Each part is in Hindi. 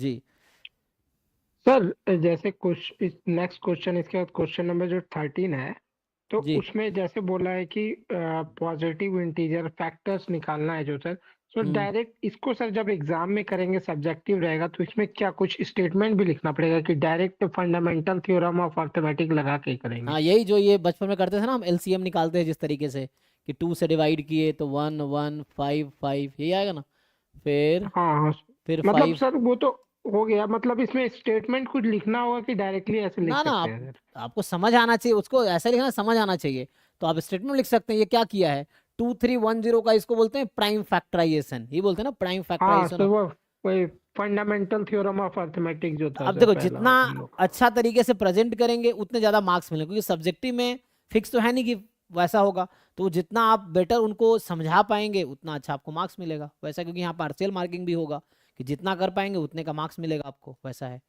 जी सर जैसे नेक्स्ट क्वेश्चन, इसके बाद क्वेश्चन नंबर जो 13 है, तो जी। उसमें जैसे बोला है कि पॉजिटिव इंटीजर फैक्टर्स निकालना है जो सर, सो हम्म। डायरेक्ट इसको सर जब एग्जाम में करेंगे सब्जेक्टिव रहेगा, तो इसमें क्या कुछ स्टेटमेंट भी लिखना पड़ेगा कि direct fundamental theorem of arithmetic लगा के करेंगे? हाँ, यही जो ये बचपन में करते थे ना, हम एलसीएम निकालते हैं जिस तरीके से, कि 2 से डिवाइड किए तो 1 1 5 5, यही आएगा ना। फिर हाँ हाँ। फिर मतलब 5। सर वो तो हो गया, मतलब इसमें स्टेटमेंट कुछ लिखना होगा कि डायरेक्टली ऐसे लिख ना ना, सकते हैं सर? आपको समझ आना चाहिए, उसको ऐसे लिखना, समझ आना चाहिए। तो आप स्टेटमेंट लिख सकते हैं, ये क्या किया है। 2310 का इसको बोलते हैं प्राइम फैक्टराइजेशन, ये बोलते हैं ना प्राइम हाँ फैक्टराइजेशन। सर, वो वही फंडामेंटल थ्योरम ऑफ अर्थमेटिक जो था अब सर देखो, पहला जितना हम लोग। अच्छा तरीके से प्रेजेंट करेंगे उतने ज्यादा मार्क्स मिलेंगे, क्योंकि सब्जेक्टिव में फिक्स तो है नहीं कि वैसा होगा। तो जितना आप बेटर उनको समझा पाएंगे उतना अच्छा आपको मार्क्स मिलेगा वैसा, क्योंकि यहाँ पार्शियल मार्किंग भी होगा, कि जितना कर पाएंगे उतने का मार्क्स मिलेगा आपको, वैसा है।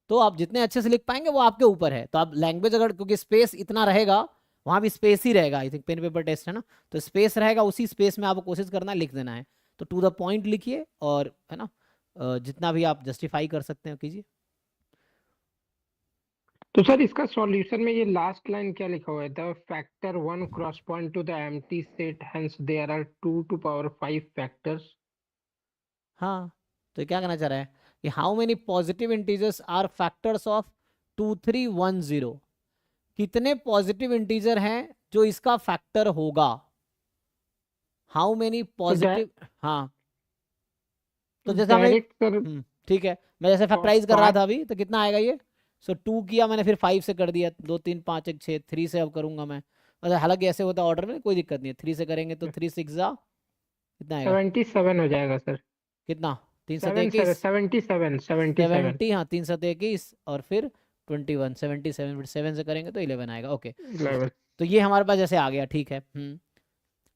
तो आप जितने अच्छे से लिख पाएंगे वो आपके ऊपर है। तो आप लैंग्वेज अगर, क्योंकि स्पेस इतना रहेगा, वहां भी स्पेस ही रहेगा, I think pen paper test है ना, तो स्पेस रहेगा, उसी स्पेस में आपको कोशिश करना है लिख देना है। तो टू द पॉइंट लिखिए, और है ना, जितना भी आप जस्टिफाई कर सकते हैं कीजिए। तो सर इसका सॉल्यूशन में ये लास्ट लाइन क्या लिखा हुआ है? The factor one cross point to the empty set, hence there are 2 to power 5 factors. हाँ, तो ये क्या कहना चाह रहा है कि how many positive integers are factors of 2310, कितने पॉजिटिव इंटीजर हैं जो इसका फैक्टर होगा। हाउ मेनी तो पॉजिटिव। हाँ, तो जैसे हमने, डायरेक्ट सर ठीक है, मैं जैसे फैक्टराइज कर रहा पाँच। था अभी, तो कितना आएगा ये। सो 2 किया मैंने, फिर 5 से कर दिया, 2 3 5 1 6, 3 से अब करूंगा मैं। अच्छा, हालांकि ऐसे होता ऑर्डर में कोई दिक्कत नहीं है, 3 से करेंगे तो 3 6 जा कितना आएगा। 77 हो जाएगा सर। कितना, 3 7 सेवन 21, 77 77। 70, हाँ 3 7 21, और फिर 21 77, फिर 7 से करेंगे तो 11 आएगा। ओके, 11। तो ये हमारे पास जैसे आ गया, ठीक है।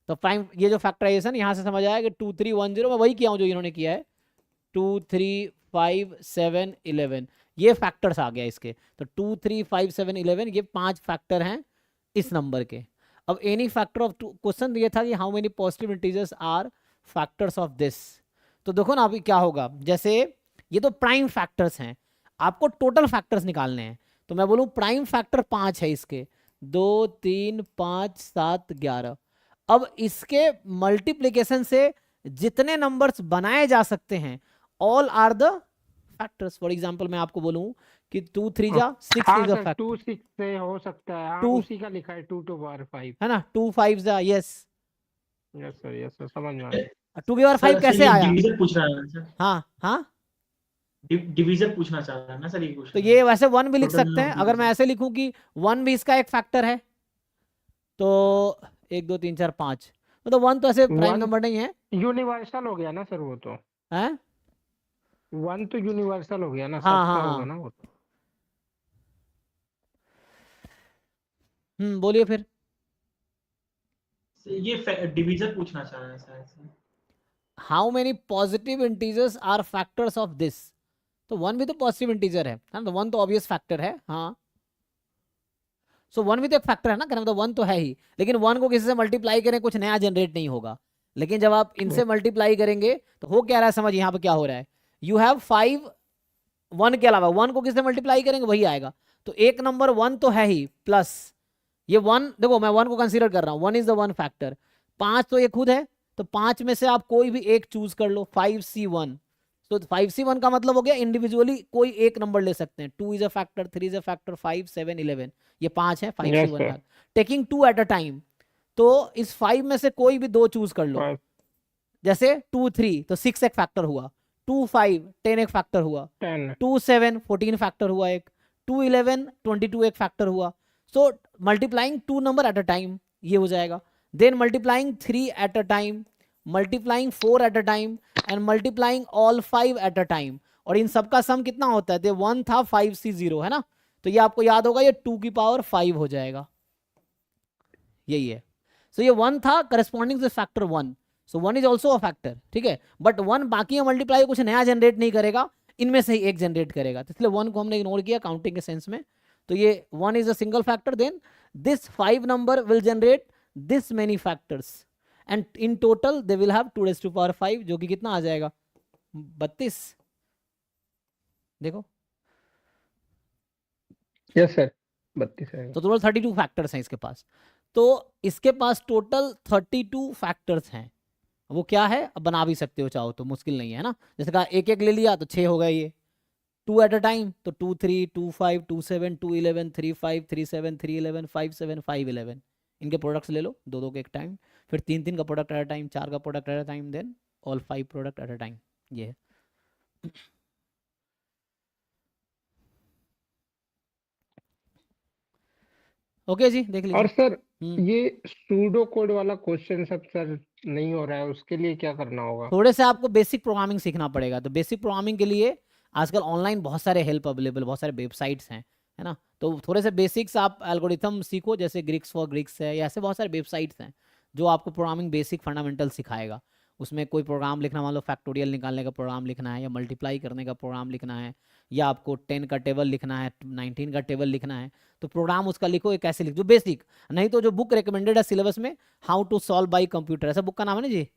तो प्राइम, ये जो फैक्टराइजेशन यहाँ से समझ आया कि 2310, मैं वही किया हूँ जो इन्होंने किया है। 2 3 5 7 11, ये फैक्टर्स आ गया इसके। तो 2 3 5 7 11, ये 5 फैक्टर हैं इस नंबर के। अब एनी फैक्टर ऑफ, क्वेश्चन ये था कि how many positive integers are factors of this. तो देखो ना अभी क्या होगा, जैसे ये तो प्राइम फैक्टर्स हैं, आपको टोटल फैक्टर्स निकालने हैं। तो मैं बोलूं प्राइम फैक्टर 5 है इसके, 2 3 5 7 11। अब इसके मल्टीप्लीकेशन से जितने नंबर्स बनाए जा सकते हैं, all are the factors. For example मैं आपको बोलूं कि 2 3 जा 6 हाँ इज अ सर, फैक्टर। 2 6 से हो सकता है, हाँ 2, उसी का लिखा है 2 to power 5। है ना, 2 5 जा, यस। यस सर समझ में आ गया। 2 की पावर सर 5 सर कैसे ये आया। डिवीजन पूछ रहा है सर। हाँ हाँ, डिवीजन पूछना चाह रहा है ना सर, ये तो क्वेश्चन में। ये वैसे 1 भी लिख टोटल सकते हैं, ऑफ अगर मैं डिवीजन। ऐसे लिखूं कि 1 भी इसका एक फैक्टर है, तो 1 2 3 4 5, मतलब 1 तो ऐसे प्राइम वन नंबर नहीं है। यूनिवर्सल हो गया ना सर वो तो। हैं, वन तो यूनिवर्सल हो गया ना, हाँ सबका हाँ होगा हाँ। ना वो तो। बोलिए फिर। ये डिवीजन पूछना चाह रहा है sir. How many positive integers are factors of this. तो 1 भी तो पॉजिटिव इंटीजर है ना, तो 1 तो ऑब्वियस फैक्टर है। हाँ, सो 1 भी तो एक फैक्टर है ना, कहना मतलब 1 तो है ही, लेकिन 1 को किसी से मल्टीप्लाई करें कुछ नया जनरेट नहीं होगा। लेकिन जब आप इनसे मल्टीप्लाई करेंगे तो हो क्या रहा है, समझ यहाँ पे क्या हो रहा है। यू हैव 5, 1 के अलावा 1 को किससे मल्टीप्लाई करेंगे वही आएगा। तो एक नंबर 1 तो है ही, प्लस ये 1, देखो मैं 1 को कंसीडर कर रहा हूँ, 1 इज द 1 फैक्टर। 5 तो ये खुद है, तो 5 में से आप कोई भी एक चूज कर लो, 5C1। तो 5C1 का मतलब हो गया इंडिविजुअली कोई एक नंबर ले सकते हैं। 2 is a factor, 3 is a factor, 5 7 11, ये 5 है, yes 5C1 sir. Factor. Taking 2 eight a time, तो इस 5 में से कोई भी 2 चूज कर लो। 5 जैसे 2 3 तो 6 एक फैक्टर हुआ, 2 5 10 एक फैक्टर हुआ, 10। 2 7 14 फैक्टर हुआ एक, 2 11 22 एक फैक्टर हुआ। So multiplying 2 number at a time, ये हो जाएगा। Then multiplying 3 at a time, multiplying 4 at a time, and multiplying all 5 at a time. और इन सबका सम कितना होता है, 1 था 5C0, है ना। तो ये आपको याद होगा, ये 2 की पावर 5 हो जाएगा, यही है। सो ये 1 था corresponding two factor 1, so 1 is also a factor, ठीक है। बट 1 बाकी मल्टीप्लाई कुछ नया जनरेट नहीं करेगा, इनमें से ही एक जनरेट करेगा, तो इसलिए 1 को हमने इग्नोर किया काउंटिंग के सेंस में। तो ये 1 is a single factor, then this 5 number will generate this many factors, and in total they will have 2 raised to power 5, जो कि कितना आ जाएगा, 32 देखो, यस सर 32 है। तो टोटल 32 फैक्टर्स हैं इसके पास। तो इसके पास टोटल 32 फैक्टर्स हैं। वो क्या है, अब बना भी सकते हो चाहो तो, मुश्किल नहीं है ना। जैसे कहा एक एक ले लिया तो 6 हो गए ये, 2 एट अ टाइम तो 2 3 2 5 2 7 2 11 3 5 3 7 3 11 5 7 5 11, इनके प्रोडक्ट्स ले लो दो दो के एक टाइम, फिर 3 3 का प्रोडक्ट एट अ टाइम, 4 का product at a time, then all 5 product at a time. ये है। ओके जी, देख लीजिए। और सर हम्म ये सूडो कोड वाला क्वेश्चन सब सर नहीं हो रहा है, उसके लिए क्या करना होगा? थोड़े से आपको बेसिक प्रोग्रामिंग सीखना पड़ेगा। तो बेसिक प्रोग्रामिंग के लिए आजकल ऑनलाइन बहुत सारे हेल्प अवेलेबल, बहुत सारे वेबसाइट्स हैं, है ना। तो थोड़े से बेसिक्स आप एल्गोरिथम सीखो, जैसे ग्रीक्स फॉर ग्रीक्स है, या ऐसे बहुत सारे वेबसाइट्स हैं जो आपको प्रोग्रामिंग बेसिक फंडामेंटल सिखाएगा। उसमें कोई प्रोग्राम लिखना, मान लो फैक्टोरियल निकालने का प्रोग्राम लिखना है, या मल्टीप्लाई करने का प्रोग्राम लिखना है, या आपको 10 का टेबल लिखना है, 19 का टेबल लिखना है, तो प्रोग्राम उसका लिखो एक ऐसे लिख जो बेसिक। नहीं तो जो बुक रिकमेंडेड है सिलेबस में, how to solve by computer, ऐसा बुक का नाम है ना जी,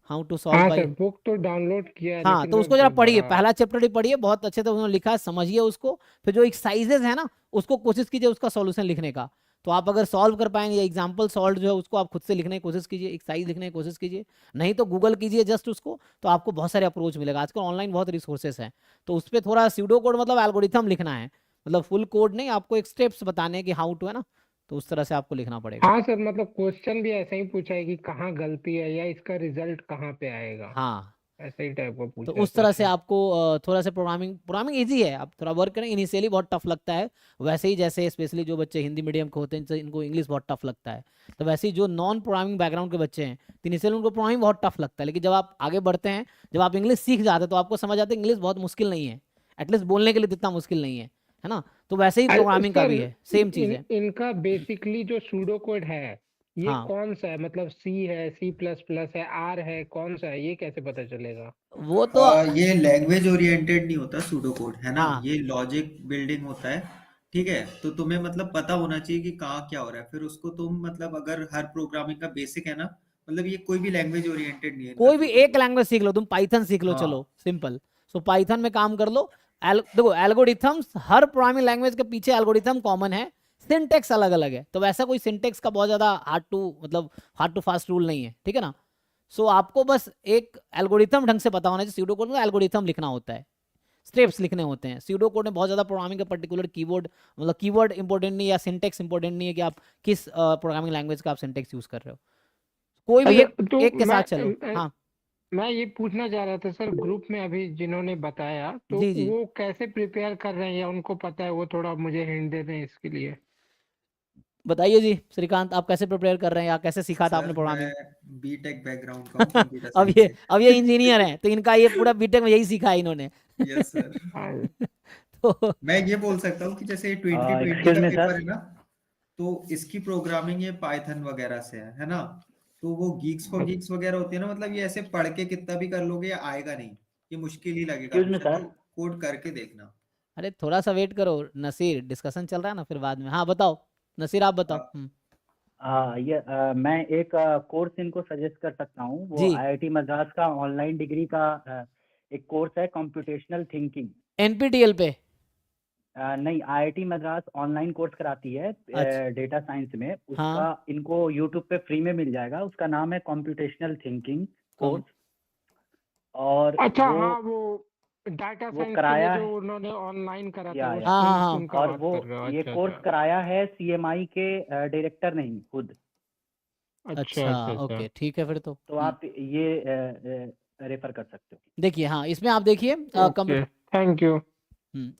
हाउ टू सॉल्व हाँ बाई। सर बुक तो डाउनलोड किया है, हाँ, लेकिन तो मैं उसको जरा पढ़िए, बड़ा पहला चैप्टर ही पढ़िए, बहुत अच्छे से उन्होंने लिखा है, समझिए उसको। फिर जो एक्सरसाइजेज है ना, उसको कोशिश कीजिए उसका सॉल्यूशन लिखने का। तो आप अगर सॉल्व कर पाएंगे, या एग्जाम्पल सॉल्व जो है उसको आप खुद से लिखने की कोशिश कीजिए, एक्सरसाइज लिखने की कोशिश कीजिए, नहीं तो गूगल कीजिए जस्ट उसको, तो आपको बहुत सारे अप्रोच मिलेगा। आजकल ऑनलाइन बहुत रिसोर्सेस हैं, तो उस पर थोड़ा स्यूडो कोड मतलब एल्गोरिथम लिखना है, मतलब फुल कोड नहीं, आपको एक स्टेप्स बताने हैं कि हाउ टू, है ना। तो उस तरह से आपको लिखना पड़ेगा। हाँ सर मतलब क्वेश्चन भी ऐसा ही पूछा है कि कहाँ गलती है या इसका रिजल्ट कहाँ पे आएगा, हाँ, ऐसे ही टाइप का तो पूछा है उस तरह से क्वेश्चन। आपको थोड़ा सा प्रोग्रामिंग प्रोग्रामिंग इजी है, आप थोड़ा वर्क करें। इनिशियली बहुत टफ लगता है, वैसे ही जैसे स्पेशली जो बच्चे हिंदी मीडियम के होते हैं इनको इंग्लिश बहुत टफ लगता है, तो वैसे ही जो नॉन प्रोग्रामिंग बैकग्राउंड के बच्चे हैं, तो इनिशियली उनको प्रोग्रामिंग बहुत टफ लगता है, लेकिन जब आप आगे बढ़ते हैं, जब आप इंग्लिश सीख जाते हैं, तो आपको समझ आता है इंग्लिश बहुत मुश्किल नहीं है, एटलीस्ट बोलने के लिए इतना मुश्किल नहीं है ना। तो वैसे ही प्रोग्रामिंग का सर भी है, सेम चीज़ है। इनका बेसिकली जो सूडो कोड है ये हाँ, कौन सा है, मतलब सी है, सी प्लस प्लस है, आर है, कौन सा है, ये कैसे पता चलेगा? वो तो ये लैंग्वेज ओरिएंटेड नहीं होता सूडो कोड, है ना। हाँ, ये लॉजिक बिल्डिंग होता है। ठीक है, तो तुम्हें मतलब पता होना चाहिए कि कहाँ क्या हो रहा है, फिर उसको तुम मतलब अगर हर प्रोग्रामिंग का बेसिक है ना, मतलब ये कोई भी लैंग्वेज ओरिएंटेड नहीं है इनका कोई भी सूडो एक कोड। लैंग्वेज सीख लो, तुम पाइथन सीख लो, चलो हाँ सिंपल। सो पाइथन में काम कर लो। देखो एल्गोरिथम्स, हर प्रोग्रामिंग लैंग्वेज के पीछे एल्गोरिथम कॉमन है, सिंटेक्स अलग अलग है, तो वैसा कोई सिंटेक्स का बहुत ज्यादा हार्ड टू फास्ट रूल नहीं है, ठीक है ना। सो आपको बस एक एल्गोरिथम ढंग से पता होना चाहिए। स्यूडो कोड में एल्गोरिथम लिखना होता है, स्टेप्स लिखने होते हैं। स्यूडो कोड में बहुत ज्यादा प्रोग्रामिंग का पर्टिकुलर कीवर्ड, मतलब कीवर्ड इंपॉर्टेंट नहीं, या सिंटेक्स इंपॉर्टेंट नहीं है कि आप किस प्रोग्रामिंग लैंग्वेज का आप सिंटेक्स यूज कर रहे हो। कोई भी अच्छा एक तो एक के साथ चलो। मैं हाँ मैं ये पूछना चाह रहा था सर, ग्रुप में अभी जिन्होंने बताया तो जी जी, वो कैसे प्रिपेयर कर रहे हैं या उनको पता है, वो थोड़ा मुझे हिंट दे दें इसके लिए। बताइए जी श्रीकांत, आप कैसे प्रिपेयर कर रहे हैं, या कैसे सीखा था आपने सर, प्रोग्रामिंग? मैं बीटेक बैकग्राउंड का हूँ, कंप्यूटर अब साइंस ये से। अब ये इंजीनियर हैं, तो इनका ये पूरा बीटेक में यही सीखा है इन्होंने। Yes sir. हाँ तो मैं ये बोल सकता हूँ कि जैसे 2020 एक्सक्यूज का मी पेपर सर। है ना, तो इसकी प्रोग्रामिंग ये पाइथन वगैरह से है ना। तो वो गीक्स फॉर गीक्स वगैरह होती है ना, मतलब ये ऐसे पढ़ के कितना भी कर लोगे ये आएगा नहीं, ये मुश्किल ही लगेगा एक्सक्यूज मी तुमसे, तो सर। कोड करके देखना। अरे थोड़ा सा वेट करो नसीर, डिस्कशन चल रहा है ना, फिर बाद में। हाँ बताओ नसीर, आप बताओ। हाँ मैं एक कोर्स इनको सजेस्ट कर सकता हूँ। वो जी, आईआईटी मद्रास का ऑनलाइन डिग्री का एक कोर्स है, कंप्यूटेशनल थिंकिंग। एनपीटीएल पे? नहीं, आईआईटी मद्रास ऑनलाइन कोर्स कराती है अच्छा, डेटा साइंस में। उसका हाँ, इनको यूट्यूब पे फ्री में मिल जाएगा। उसका नाम है कंप्यूटेशनल थिंकिंग कम कोर्स। और अच्छा, वो हाँ वो डाटा वो साइंस के लिए कराया जो है। उन्होंने ऑनलाइन करा था, या वो हाँ हाँ हाँ, उनका और बात वो कर रहे हो? ये अच्छा कोर्स अच्छा कराया है सीएमआई के डायरेक्टर ने ही खुद। अच्छा अच्छा, अच्छा अच्छा। ओके ठीक है फिर तो। तो आप ये रेफर कर सकते हो। देखिए, हाँ इसमें आप देखिए ओके थैंक यू।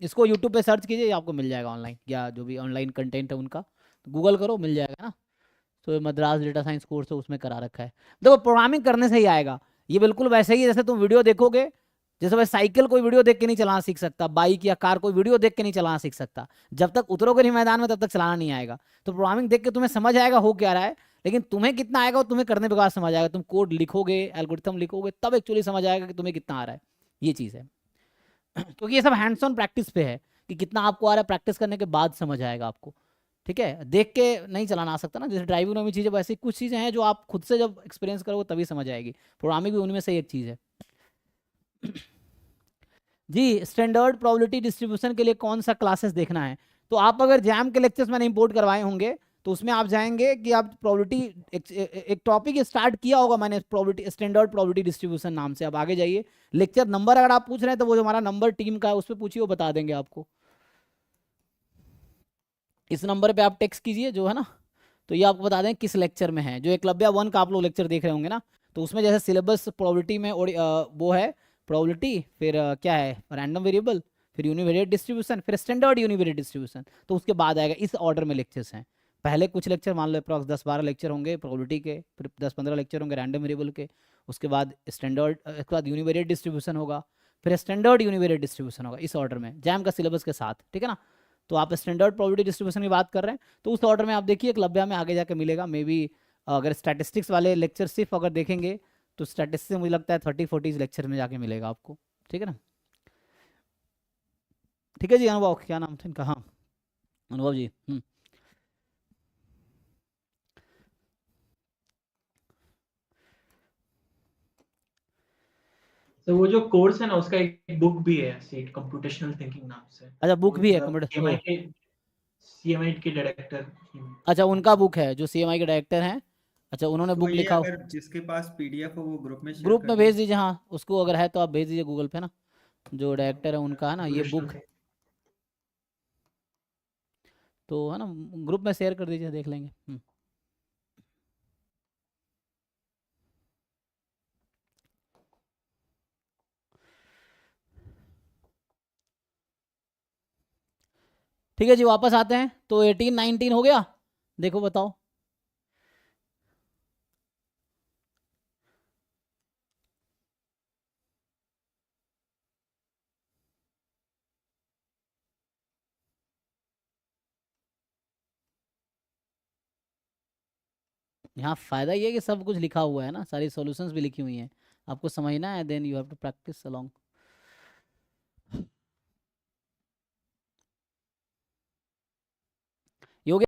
इसको यूट्यूब पे सर्च कीजिए, आपको मिल जाएगा ऑनलाइन, या जो भी ऑनलाइन कंटेंट है उनका, तो गूगल करो मिल जाएगा ना। तो ये मद्रास डेटा साइंस कोर्स है, उसमें करा रखा है। देखो प्रोग्रामिंग करने से ही आएगा, ये बिल्कुल वैसे ही है जैसे तुम वीडियो देखोगे। जैसे भाई साइकिल कोई वीडियो देख के नहीं चलाना सीख सकता, बाइक या कार कोई वीडियो देख के नहीं चलाना सीख सकता, जब तक उतरोगे नहीं मैदान में तब तक चलाना नहीं आएगा। तो प्रोग्रामिंग देख के तुम्हें समझ आएगा हो क्या रहा है, लेकिन तुम्हें कितना आएगा वो तुम्हें करने के बाद समझ आएगा। तुम कोड लिखोगे, एल्गोरिथम लिखोगे, तब एक्चुअली समझ आएगा कि तुम्हें कितना आ रहा है। ये चीज़ है। क्योंकि ये सब हैंड्स ऑन प्रैक्टिस पे है, कि कितना आपको आ रहा है, प्रैक्टिस करने के बाद समझ आएगा आपको। ठीक है, देख के नहीं चलाना आ सकता ना, जैसे ड्राइविंग में चीज़ें, वैसे कुछ चीज़ें हैं जो आप खुद से जब एक्सपीरियंस करोगे तभी समझ आएगी। प्रोग्रामिंग भी उनमें से एक चीज़ है। जी स्टैंडर्ड प्रोबेबिलिटी डिस्ट्रीब्यूशन के लिए कौन सा क्लासेस देखना है? तो आप अगर जैम के लेक्चर्स मैंने इंपोर्ट करवाए होंगे तो उसमें आप जाएंगे कि आप प्रोबेबिलिटी एक टॉपिक स्टार्ट किया होगा मैंने, प्रोबेबिलिटी स्टैंडर्ड प्रोबेबिलिटी डिस्ट्रीब्यूशन नाम से। अब आगे जाइए, लेक्चर नंबर अगर आप पूछ रहे हैं तो वो जो हमारा नंबर टीम का है उस पर पूछिए, वो बता देंगे आपको। इस नंबर पे आप टेक्स्ट कीजिए जो है ना, तो ये आपको बता दें किस लेक्चर में है। जो एकलव्य 1 का आप लोग लेक्चर देख रहे होंगे ना, तो उसमें जैसे सिलेबस प्रोबेबिलिटी में वो है प्रोबेबिलिटी, फिर क्या है रैंडम वेरिएबल, फिर यूनिवेरिएट डिस्ट्रीब्यूशन, फिर स्टैंडर्ड यूनिवेरिएट डिस्ट्रीब्यूशन, तो उसके बाद आएगा। इस ऑर्डर में लेक्चर्स हैं। पहले कुछ लेक्चर मान लो अप्रॉक्स 10-12 लेक्चर होंगे प्रोबेबिलिटी के, फिर 10-15 लेक्चर होंगे रैंडम वेरिएबल के, उसके बाद स्टैंडर्ड, उसके बाद यूनिवेरिएट डिस्ट्रीब्यूशन होगा, फिर स्टैंडर्ड यूनिवेरिएट डिस्ट्रीब्यूशन होगा, इस ऑर्डर में जैम का सिलेबस के साथ, ठीक है ना। तो आप स्टैंडर्ड प्रोबेबिलिटी डिस्ट्रीब्यूशन की बात कर रहे हैं तो उस ऑर्डर में आप देखिए एकलव्य में आगे जाके मिलेगा। मे बी अगर स्टैटिस्टिक्स वाले लेक्चर सिर्फ अगर देखेंगे तो स्टैटिस्टिक्स मुझे लगता है 30-40 लेक्चर में जाके मिलेगा आपको, ठीक है ना। ठीक है जी, अनुभव क्या नाम था इनका? हाँ अनुभव जी। तो वो जो कोर्स है ना उसका एक बुक भी है सीट कंप्यूटेशनल थिंकिंग नाम से। अच्छा बुक भी है सीएमआई के डायरेक्टर। अच्छा उनका बुक है जो सीएमआई के डायरेक्टर हैं। अच्छा उन्होंने तो बुक ये लिखा। अगर जिसके पास पीडीएफ हो वो ग्रुप में शेयर ग्रुप कर में दीजिए। भेज दीजिए, हाँ उसको अगर है तो आप भेज दीजिए गूगल पे ना, जो डायरेक्टर है उनका है ना ये बुक, तो है ना ग्रुप में शेयर कर दीजिए, देख लेंगे। ठीक है जी, वापस आते हैं। तो 18-19 हो गया, देखो बताओ। यहाँ फायदा ये है कि सब कुछ लिखा हुआ है ना, सारी सॉल्यूशंस भी लिखी हुई हैं, आपको समझना है, then you have to practice along.